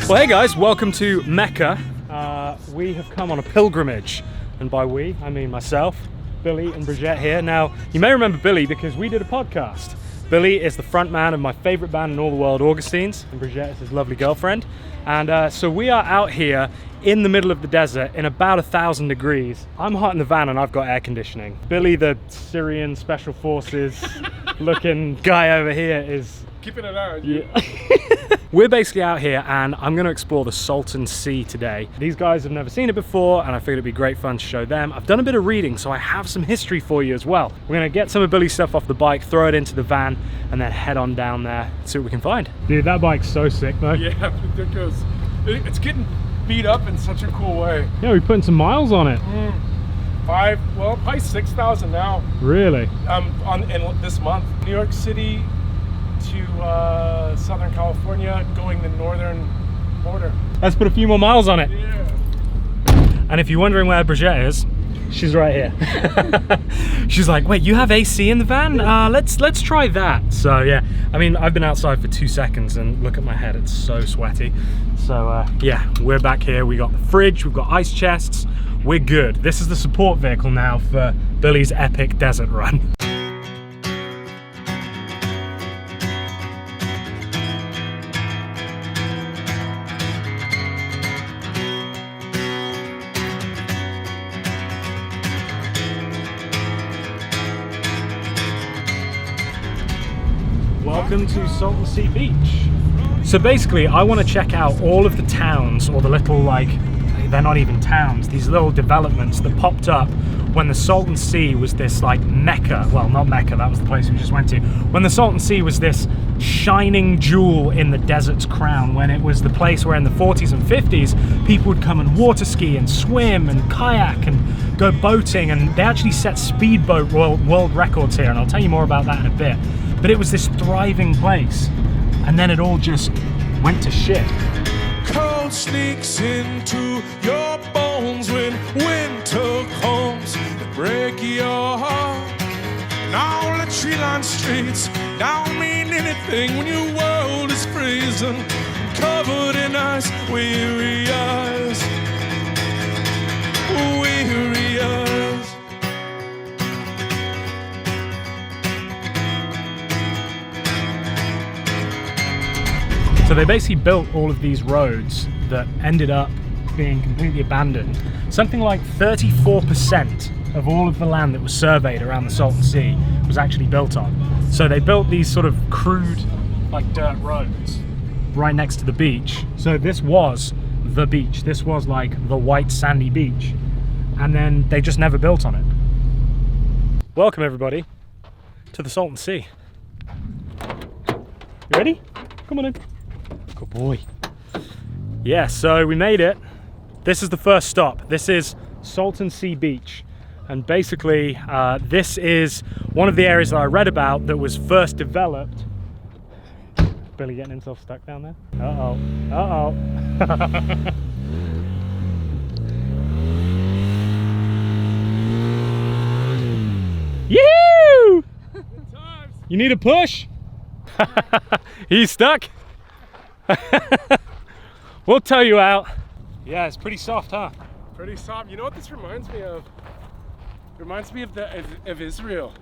Well, hey guys, welcome to Mecca. We have come on a pilgrimage, and by we, I mean myself, Billy and Bridget here. Now, you may remember Billy because we did a podcast. Billy is the front man of my favorite band in all the world, Augustine's, and Bridget is his lovely girlfriend. And so we are out here in the middle of the desert in about 1,000 degrees. I'm hot in the van and I've got air conditioning. Billy, the Syrian Special Forces looking guy over here is... keeping it on. Yeah. We're basically out here and I'm going to explore the Salton Sea today. These guys have never seen it before and I figured it'd be great fun to show them. I've done a bit of reading, so I have some history for you as well. We're going to get some of Billy's stuff off the bike, throw it into the van, and then head on down there, see what we can find. Dude, that bike's so sick, though. Yeah, ridiculous. It's getting beat up in such a cool way. Yeah, we're putting some miles on it. Probably 6,000 now. Really? In this month. New York City to Southern California, going the northern border. Let's put a few more miles on it. Yeah. And if you're wondering where Bridget is, she's right here. She's like, wait, you have AC in the van? Let's try that. So yeah, I mean, I've been outside for 2 seconds and look at my head, it's so sweaty. So yeah, we're back here. We got the fridge, we've got ice chests, we're good. This is the support vehicle now for Billy's epic desert run. Welcome to Salton Sea Beach. So basically, I want to check out all of the towns, or the little, like, they're not even towns, these little developments that popped up when the Salton Sea was this, like, Mecca. Well, not Mecca, that was the place we just went to. When the Salton Sea was this shining jewel in the desert's crown, when it was the place where in the 40s and 50s, people would come and water ski and swim and kayak and go boating, and they actually set speedboat world records here, and I'll tell you more about that in a bit. But it was this thriving place, and then it all just went to shit. Cold sneaks into your bones when winter comes to break your heart. And all the tree-lined streets don't mean anything when your world is freezing, covered in ice. Weary eyes, weary eyes. So they basically built all of these roads that ended up being completely abandoned. Something like 34% of all of the land that was surveyed around the Salton Sea was actually built on. So they built these sort of crude, like, dirt roads right next to the beach. So this was the beach. This was like the white sandy beach. And then they just never built on it. Welcome everybody to the Salton Sea. You ready? Come on in. Good boy. Yeah, so we made it. This is the first stop. This is Salton Sea Beach. And basically, this is one of the areas that I read about that was first developed. Billy getting himself stuck down there. Uh-oh. Uh-oh. Yoo-hoo! You need a push? He's stuck? We'll tow you out. Yeah, it's pretty soft, huh? Pretty soft. You know what this reminds me of? It reminds me of Israel.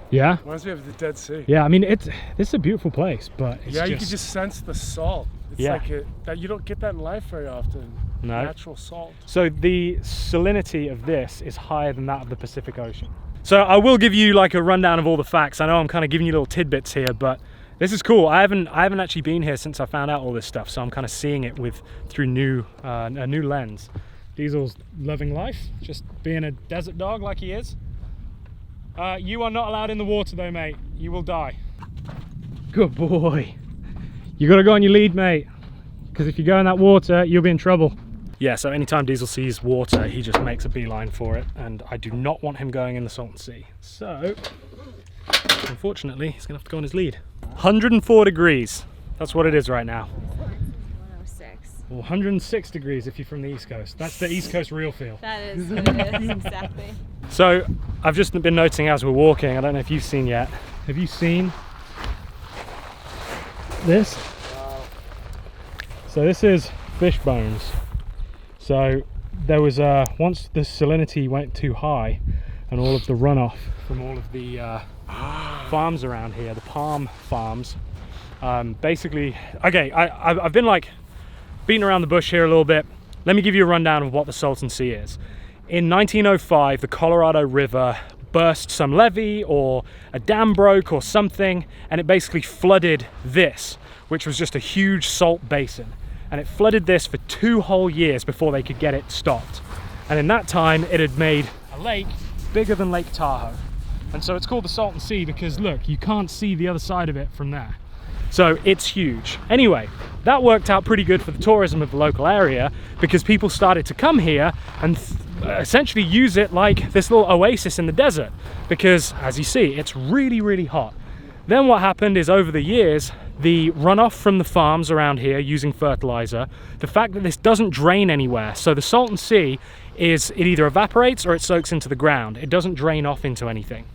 Yeah? It reminds me of the Dead Sea. Yeah, I mean, this is a beautiful place, but it's you can just sense the salt. It's like that you don't get that in life very often. No. Natural salt. So the salinity of this is higher than that of the Pacific Ocean. So I will give you like a rundown of all the facts. I know I'm kind of giving you little tidbits here, but this is cool. I haven't actually been here since I found out all this stuff, so I'm kind of seeing it through a new lens. Diesel's loving life, just being a desert dog like he is. You are not allowed in the water though, mate. You will die. Good boy. You gotta go on your lead, mate, because if you go in that water, you'll be in trouble. Yeah, so anytime Diesel sees water, he just makes a beeline for it, and I do not want him going in the Salton Sea. So, unfortunately, he's gonna have to go on his lead. 104 degrees. That's what it is right now. 106. Well, 106 degrees if you're from the East Coast. That's the East Coast real feel. That is what it is, exactly. So, I've just been noticing as we're walking, I don't know if you've seen yet. Have you seen this? Wow. So this is fish bones. So there was once the salinity went too high and all of the runoff from all of the farms around here, the palm farms, basically, okay, I've been like beating around the bush here a little bit. Let me give you a rundown of what the Salton Sea is. In 1905, the Colorado River burst some levee, or a dam broke or something, and it basically flooded this, which was just a huge salt basin. And it flooded this for 2 whole years before they could get it stopped. And in that time, it had made a lake bigger than Lake Tahoe. And so it's called the Salton Sea because look, you can't see the other side of it from there. So it's huge. Anyway, that worked out pretty good for the tourism of the local area because people started to come here and essentially use it like this little oasis in the desert because, as you see, it's really, really hot. Then what happened is over the years, the runoff from the farms around here using fertilizer, the fact that this doesn't drain anywhere, so the Salton Sea it either evaporates or it soaks into the ground. It doesn't drain off into anything.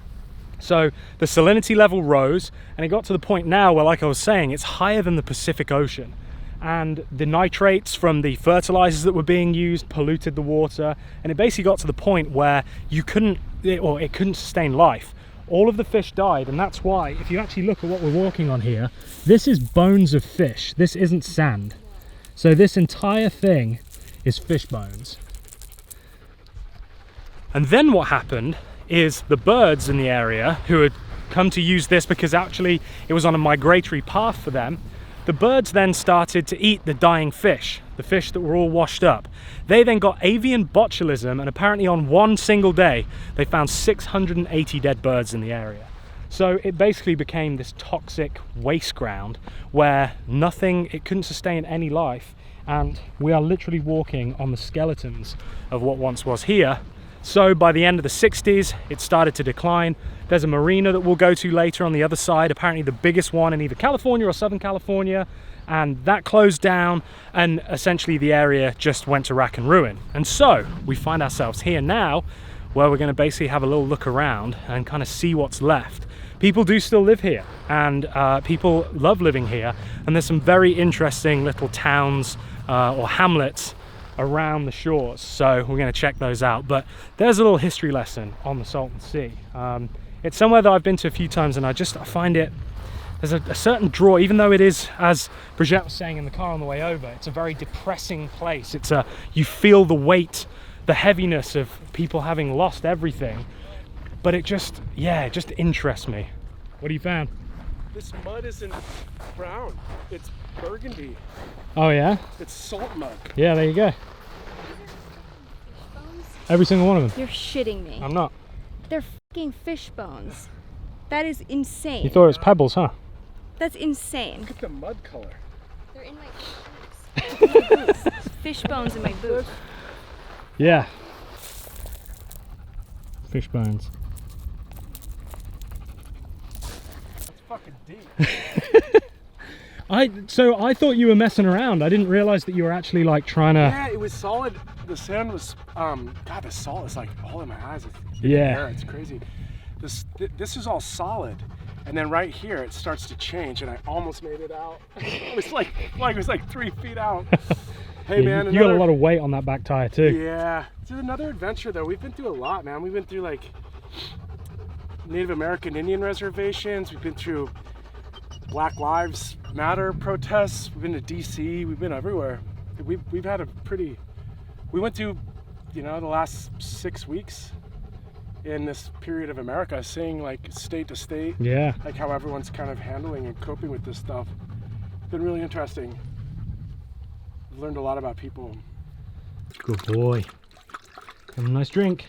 So the salinity level rose, and it got to the point now where, like I was saying, it's higher than the Pacific Ocean. And the nitrates from the fertilizers that were being used polluted the water, and it basically got to the point where it couldn't sustain life. All of the fish died, and that's why, if you actually look at what we're walking on here, this is bones of fish. This isn't sand. So this entire thing is fish bones. And then what happened is the birds in the area who had come to use this because actually it was on a migratory path for them, the birds then started to eat the dying fish, the fish that were all washed up. They then got avian botulism, and apparently on one single day they found 680 dead birds in the area. So it basically became this toxic waste ground where it couldn't sustain any life, and we are literally walking on the skeletons of what once was here. So by the end of the 60s, it started to decline. There's a marina that we'll go to later on the other side, apparently the biggest one in either California or Southern California, and that closed down, and essentially the area just went to rack and ruin. And so we find ourselves here now, where we're going to basically have a little look around and kind of see what's left. People do still live here, and people love living here, and there's some very interesting little towns or hamlets around the shores, so we're going to check those out. But there's a little history lesson on the Salton Sea. It's somewhere that I've been to a few times, and I find it, there's a certain draw, even though it is, as Brigitte was saying in the car on the way over, it's a very depressing place. You feel the weight, the heaviness of people having lost everything, but it just interests me. What have you found? This mud isn't brown, it's burgundy. Oh yeah? It's salt mud. Yeah, there you go. Every single one of them. You're shitting me. I'm not. They're fucking fish bones. That is insane. You thought it was pebbles, huh? That's insane. Look at the mud color. They're in my boots. Fish bones in my boots. Yeah. Fish bones. That's fucking deep. So I thought you were messing around. I didn't realize that you were actually like trying to. Yeah, it was solid. The sand was, God, the salt is like all in my eyes. Yeah. It's crazy. This is all solid, and then right here it starts to change, and I almost made it out. It was like it was like 3 feet out. Hey man, you got a lot of weight on that back tire too. Yeah, it's another adventure though. We've been through a lot, man. We've been through like Native American Indian reservations. We've been through Black Lives Matter protests. We've been to DC. We've been everywhere. We've had a pretty. We went through, the last 6 weeks in this period of America, seeing like state to state. Yeah. Like how everyone's kind of handling and coping with this stuff. It's been really interesting. I've learned a lot about people. Good boy. Have a nice drink.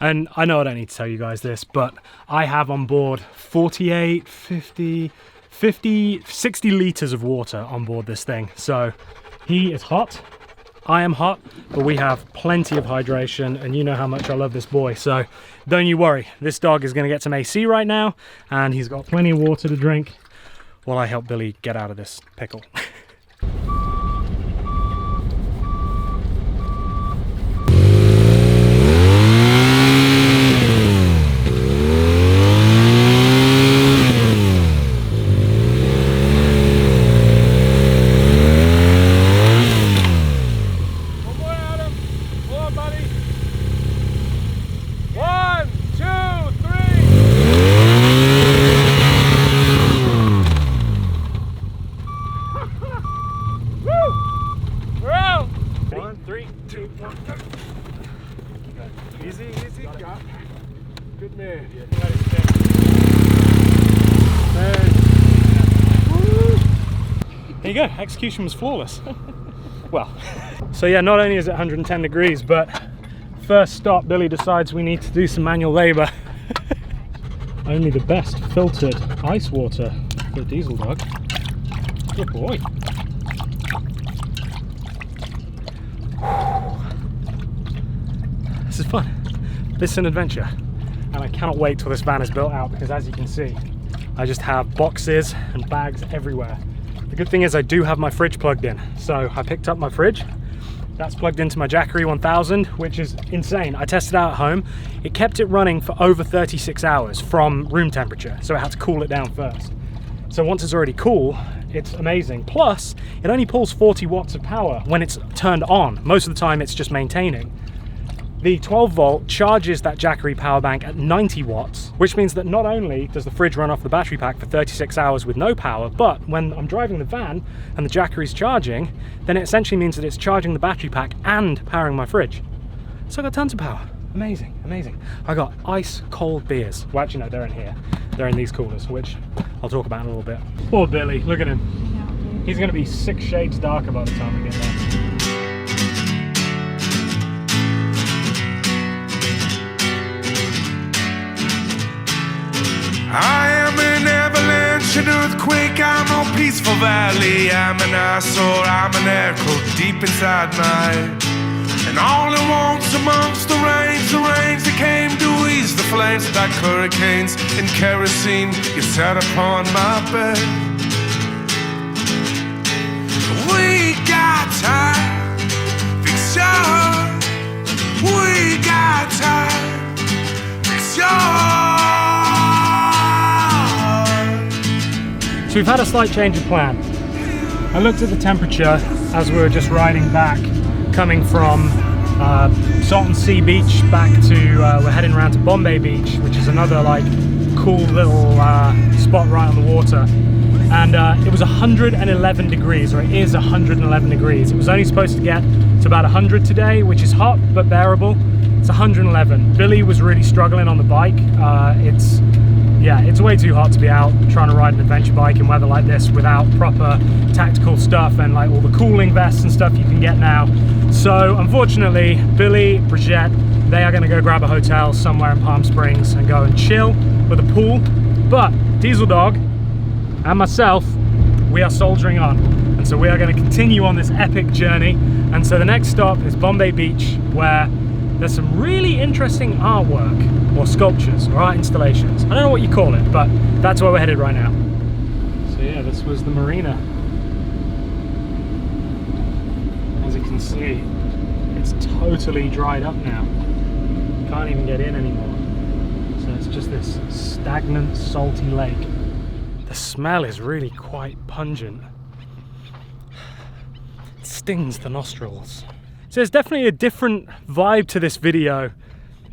And I know I don't need to tell you guys this, but I have on board 48, 50, 60 liters of water on board this thing. So he is hot, I am hot, but we have plenty of hydration, and you know how much I love this boy. So don't you worry, this dog is gonna get some AC right now, and he's got plenty of water to drink while I help Billy get out of this pickle. 2, 1, go. Easy, easy. Got. Good man. There you go, execution was flawless. Well, so yeah, not only is it 110 degrees, but first stop, Billy decides we need to do some manual labor. Only the best filtered ice water for a diesel dog. Good boy. This is fun. This is an adventure. And I cannot wait till this van is built out, because as you can see, I just have boxes and bags everywhere. The good thing is I do have my fridge plugged in. So I picked up my fridge. That's plugged into my Jackery 1000, which is insane. I tested it out at home. It kept it running for over 36 hours from room temperature. So I had to cool it down first. So once it's already cool, it's amazing. Plus, it only pulls 40 watts of power when it's turned on. Most of the time it's just maintaining. The 12 volt charges that Jackery power bank at 90 watts, which means that not only does the fridge run off the battery pack for 36 hours with no power, but when I'm driving the van and the Jackery's charging, then it essentially means that it's charging the battery pack and powering my fridge. So I got tons of power. Amazing, amazing. I got ice cold beers. Well, actually no, they're in here. They're in these coolers, which I'll talk about in a little bit. Poor Billy, look at him. He's gonna be 6 shades darker by the time we get there. I am an avalanche, an earthquake, I'm no peaceful valley. I'm an eyesore, I'm an echo deep inside my. And all at once amongst the rains that came to ease the flames like hurricanes and kerosene, you sat upon my bed. We got time, fix your heart. We got time, fix your heart. So we've had a slight change of plan. I looked at the temperature as we were just riding back, coming from Salton Sea beach back to, we're heading around to Bombay Beach, which is another like cool little spot right on the water. And it was 111 degrees, or it is 111 degrees. It was only supposed to get to about 100 today, which is hot but bearable. It's 111. Billy was really struggling on the bike. It's way too hot to be out trying to ride an adventure bike in weather like this without proper tactical stuff and like all the cooling vests and stuff you can get now. So unfortunately, Billy, Bridget, they are gonna go grab a hotel somewhere in Palm Springs and go and chill with a pool. But Diesel Dog and myself, we are soldiering on. And so we are gonna continue on this epic journey. And so the next stop is Bombay Beach, where there's some really interesting artwork or sculptures or art installations. I don't know what you call it, but that's where we're headed right now. So yeah, this was the marina. As you can see, it's totally dried up now. You can't even get in anymore. So it's just this stagnant, salty lake. The smell is really quite pungent. It stings the nostrils. So there's definitely a different vibe to this video,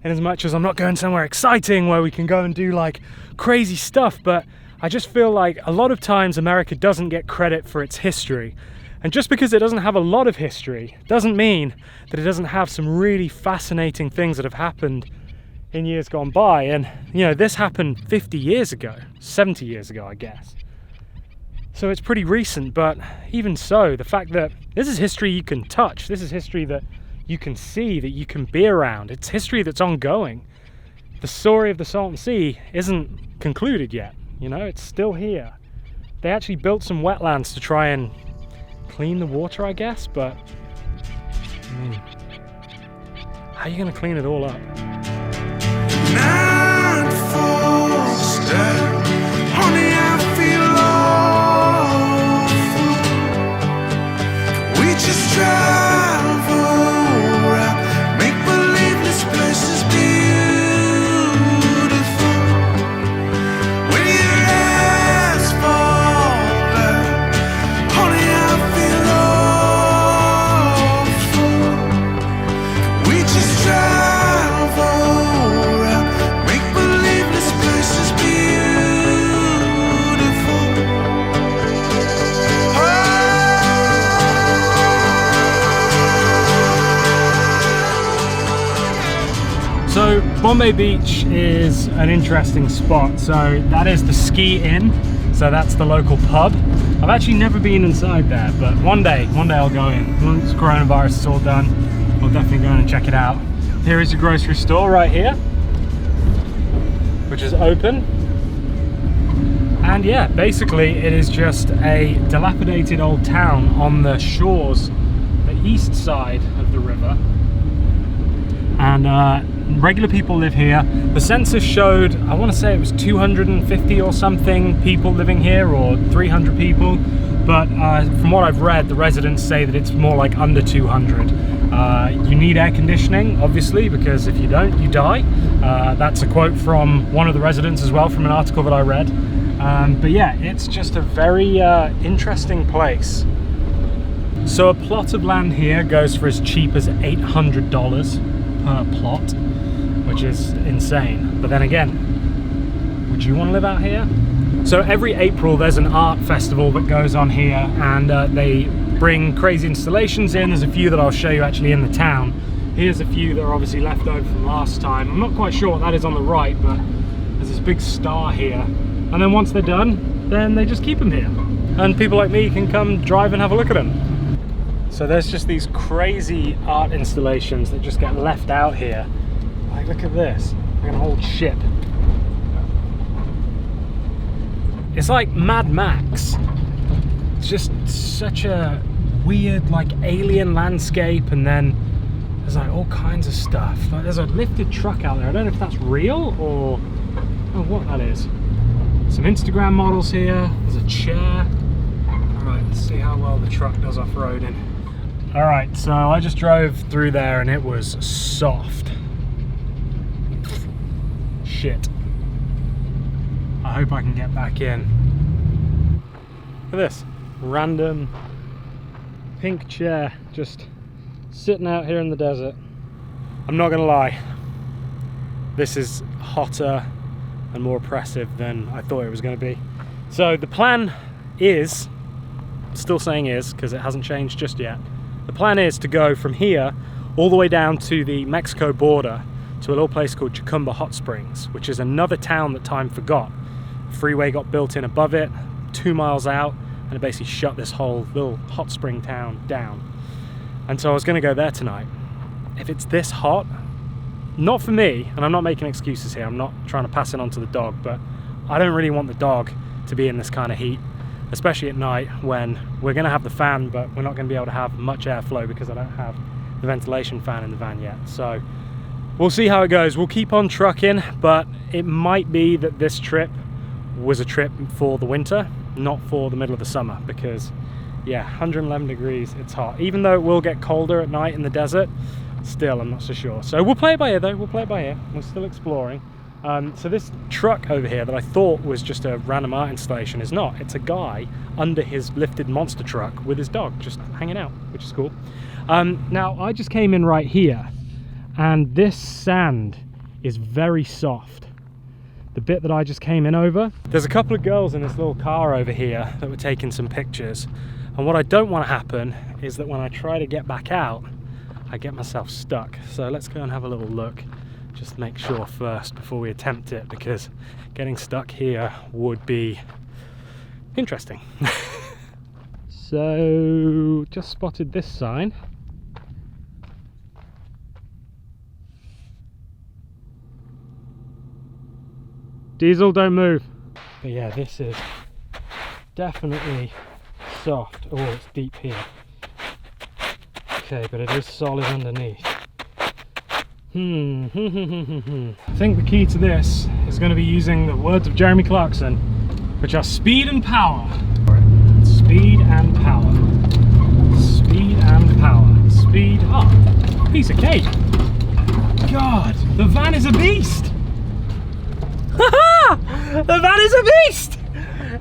in as much as I'm not going somewhere exciting where we can go and do like crazy stuff, but I just feel like a lot of times America doesn't get credit for its history. And just because it doesn't have a lot of history doesn't mean that it doesn't have some really fascinating things that have happened in years gone by. And you know, this happened 50 years ago, 70 years ago, I guess. So it's pretty recent, but even so, the fact that this is history you can touch, this is history that you can see, that you can be around, it's history that's ongoing. The story of the Salton Sea isn't concluded yet, you know, it's still here. They actually built some wetlands to try and clean the water, I guess, but I mean, how are you going to clean it all up? Honey, I feel awful. We just travel around, make believe this place is beautiful. When your eyes fall down, honey, I feel awful. We just travel around. Bombay Beach is an interesting spot. So that is the Ski Inn. So that's the local pub. I've actually never been inside there, but one day I'll go in. Once coronavirus is all done, I'll definitely go in and check it out. Here is the grocery store right here, which is open. And yeah, basically it is just a dilapidated old town on the shores, the east side of the river. And regular people live here. The census showed, I want to say it was 250 or something people living here, or 300 people. But from what I've read, the residents say that it's more like under 200. You need air conditioning, obviously, because if you don't, you die. That's a quote from one of the residents as well, from an article that I read. But yeah, it's just a very interesting place. So a plot of land here goes for as cheap as $800 per plot, which is insane. But then again, would you want to live out here? So every April there's an art festival that goes on here, and they bring crazy installations in. There's a few that I'll show you actually in the town. Here's a few that are obviously left over from last time. I'm not quite sure what that is on the right, but there's this big star here. And then once they're done, then they just keep them here. And people like me can come drive and have a look at them. So there's just these crazy art installations that just get left out here. Like, look at this, like an old ship. It's like Mad Max. It's just such a weird, like, alien landscape, and then there's like all kinds of stuff. Like, there's a lifted truck out there. I don't know if that's real or what that is. Some Instagram models here. There's a chair. All right, let's see how well the truck does off-roading. All right, so I just drove through there and it was soft. Shit. I hope I can get back in. Look at this, random pink chair just sitting out here in the desert. I'm not gonna lie, this is hotter and more oppressive than I thought it was gonna be. So the plan is, still saying is because it hasn't changed just yet, the plan is to go from here all the way down to the Mexico border to a little place called Jacumba Hot Springs, which is another town that time forgot. The freeway got built in above it, 2 miles out, and it basically shut this whole little hot spring town down. And so I was gonna go there tonight. If it's this hot, not for me, and I'm not making excuses here, I'm not trying to pass it on to the dog, but I don't really want the dog to be in this kind of heat, especially at night when we're gonna have the fan, but we're not gonna be able to have much airflow because I don't have the ventilation fan in the van yet. So we'll see how it goes. We'll keep on trucking, but it might be that this trip was a trip for the winter, not for the middle of the summer, because yeah, 111 degrees, it's hot. Even though it will get colder at night in the desert, still I'm not so sure. So we'll play it by ear though, we'll play it by ear. We're still exploring. So this truck over here that I thought was just a random art installation is not. It's a guy under his lifted monster truck with his dog just hanging out, which is cool. Now I just came in right here and this sand is very soft. The bit that I just came in over, there's a couple of girls in this little car over here that were taking some pictures. And what I don't want to happen is that when I try to get back out, I get myself stuck. So let's go and have a little look. Just make sure first before we attempt it, because getting stuck here would be interesting. So just spotted this sign. Diesel, don't move. But yeah, this is definitely soft. Oh, it's deep here. Okay, but it is solid underneath. I think the key to this is going to be using the words of Jeremy Clarkson, which are speed and power. Speed and power. Speed and power. Speed up. Piece of cake. God, the van is a beast. The van is a beast.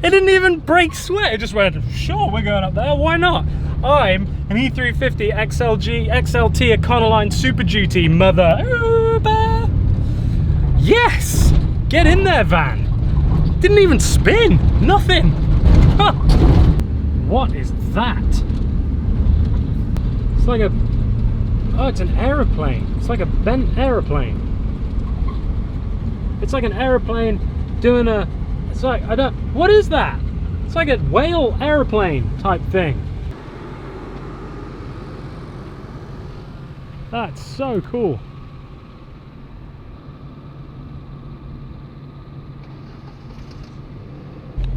It didn't even break sweat. It just went, sure, we're going up there. Why not? I'm an E350 XLT Econoline Super Duty mother. Uber. Yes! Get in there, van. Didn't even spin. Nothing. Huh. What is that? It's like a... Oh, it's an aeroplane. It's like a bent aeroplane. It's like an aeroplane doing a, it's like, I don't, what is that? It's like a whale aeroplane type thing. That's so cool.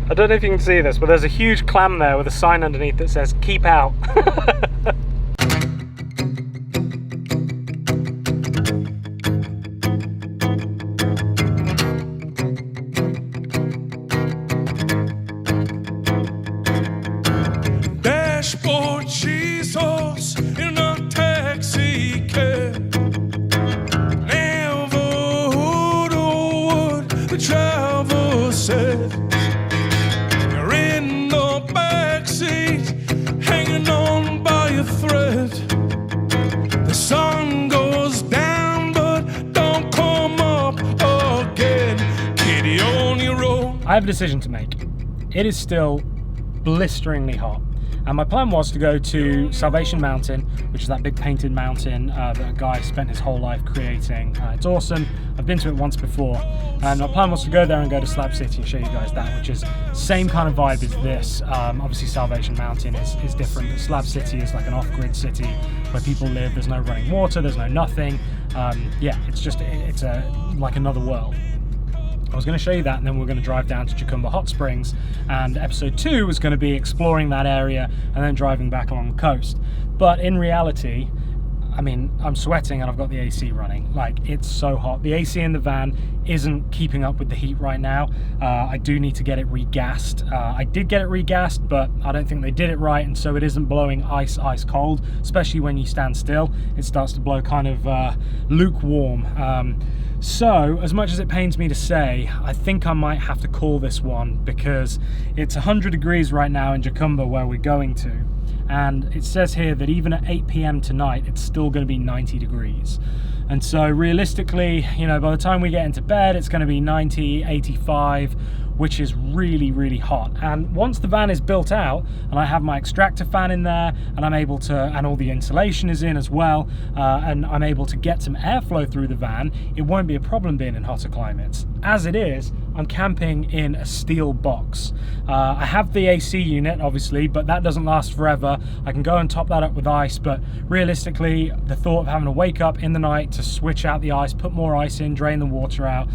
I don't know if you can see this, but there's a huge clam there with a sign underneath that says keep out. Dashboard Jesus in a taxi cab. Never would or would the driver said. You're in the backseat, hanging on by a thread. The sun goes down, but don't come up again. Kitty on your own. I have a decision to make. It is still blisteringly hot. And my plan was to go to Salvation Mountain, which is that big painted mountain that a guy spent his whole life creating. It's awesome. I've been to it once before. And my plan was to go there and go to Slab City and show you guys that, which is same kind of vibe as this. Obviously Salvation Mountain is different, but Slab City is like an off-grid city where people live. There's no running water, there's no nothing. Yeah, it's like another world. I was going to show you that, and then we're going to drive down to Jackery Hot Springs, and episode 2 was going to be exploring that area and then driving back along the coast. But in reality, I mean, I'm sweating and I've got the AC running. Like, it's so hot. The AC in the van isn't keeping up with the heat right now. I do need to get it regassed. I did get it regassed, but I don't think they did it right, and so it isn't blowing ice cold, especially when you stand still. It starts to blow kind of lukewarm. So, as much as it pains me to say, I think I might have to call this one, because it's 100 degrees right now in Jackery where we're going to. And it says here that even at 8 p.m. tonight, it's still going to be 90 degrees. And so realistically, you know, by the time we get into bed, it's going to be 90, 85, which is really, really hot. And once the van is built out and I have my extractor fan in there and I'm able to, and all the insulation is in as well, and I'm able to get some airflow through the van, it won't be a problem being in hotter climates. As it is, I'm camping in a steel box. I have the AC unit, obviously, but that doesn't last forever. I can go and top that up with ice, but realistically, the thought of having to wake up in the night to switch out the ice, put more ice in, drain the water out,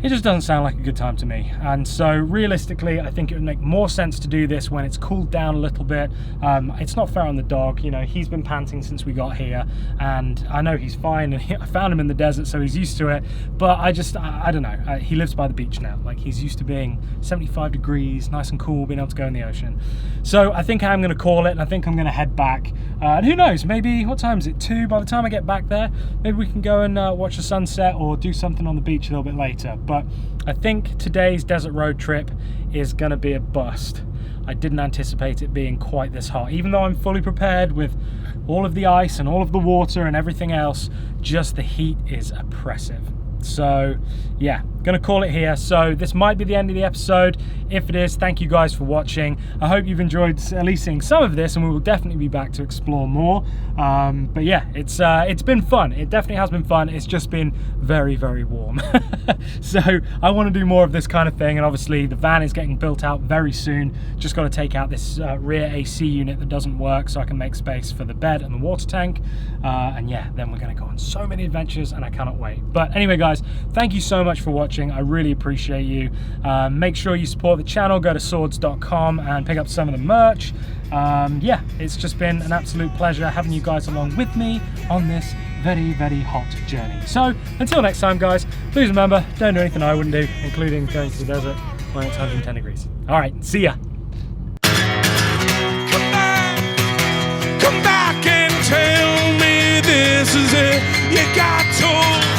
it just doesn't sound like a good time to me. And so realistically, I think it would make more sense to do this when it's cooled down a little bit. It's not fair on the dog, you know, he's been panting since we got here, and I know he's fine, and I found him in the desert, so he's used to it, but I don't know, he lives by the beach now. Like, he's used to being 75 degrees, nice and cool, being able to go in the ocean. So I think I'm gonna call it, and I think I'm gonna head back, and who knows, maybe, what time is it, 2? By the time I get back there, maybe we can go and watch the sunset or do something on the beach a little bit later. But I think today's desert road trip is gonna be a bust. I didn't anticipate it being quite this hot. Even though I'm fully prepared with all of the ice and all of the water and everything else, just the heat is oppressive. So yeah, gonna call it here. So this might be the end of the episode. If it is, thank you guys for watching. I hope you've enjoyed at least seeing some of this, and we will definitely be back to explore more. But yeah, it's been fun. It definitely has been fun. It's just been very, very warm. So I want to do more of this kind of thing, and obviously the van is getting built out very soon. Just got to take out this rear AC unit that doesn't work so I can make space for the bed and the water tank. And yeah, then we're going to go on so many adventures, and I cannot wait. But anyway guys, thank you so much for watching. I really appreciate you. Make sure you support the channel. Go to swords.com and pick up some of the merch. Yeah, it's just been an absolute pleasure having you guys along with me on this very, very hot journey. So until next time guys, please remember, don't do anything I wouldn't do, including going to the desert when it's 110 degrees. All right, see ya. Come back and tell me this is it. You got to